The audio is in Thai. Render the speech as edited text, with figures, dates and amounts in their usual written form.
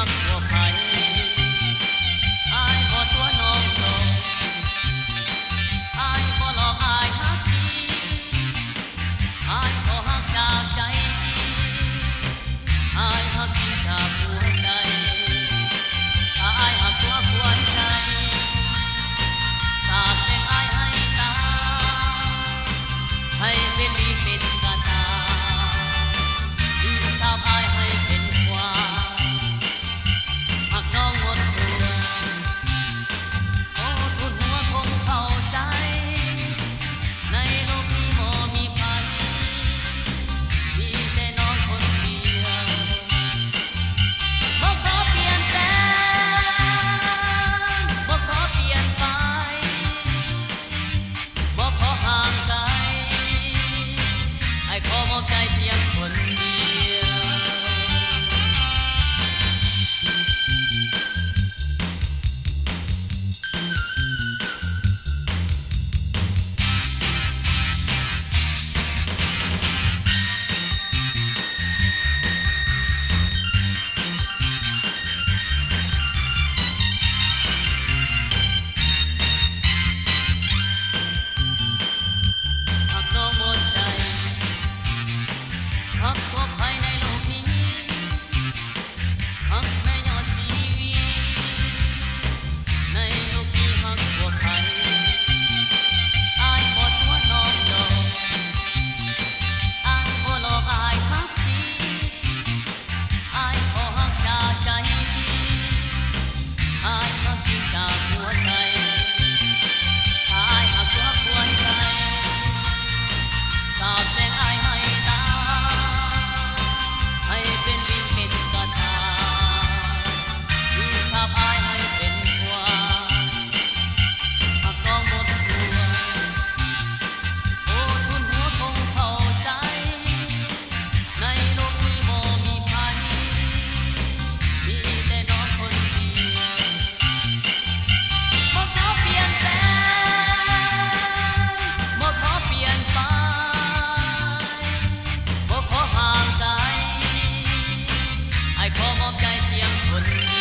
กบัวไผ่อายบ่ตัวน้องดอกอายบ่หลอกอายฮักจริงอายขอฮักจากใจจริงอายฮักจริงจากหัวใจอายฮักตัวควรใจสาบแช่งอายให้ตาให้เป็นดีเป็นกาตาที่สาบอายให้เป็นความหักน้องหมดตัวโอ้ทุนหัวคงเข้าใจในโลกนี้บ่มีใครมีแต่น้องคนเดียวบ่ขอเปลี่ยนแปลงบ่ขอเปลี่ยนไปบ่ขอห่างไกลให้ขอมอบใจเพียงคนเดียว หากน้องหมดใจหากพบภายในโลกนี้หากแม่ยอดสีวีในโลกนี้หากพบใครอายบ่ตัวน้องดอกอายบ่หลอกอายฮักจริงอายขอฮักจากใจจริงอายฮักจริงจากหัวใจอายฮักตัวควรใจสาบแช่งอายให้ตาให้เป็นลิงเป็นกาตาที่สาบอายให้เป็นความหากน้องหมดตัวโอ้ทุนหัวคงเข้าใจในโลกนี้บ่มีใครมีแต่น้องคนเดียวบ่ขอเปลี่ยนแปลงบ่ขอเปลี่ยนไปบ่ขอห่างไกลให้ขอมอบใจเพียงคนเดียว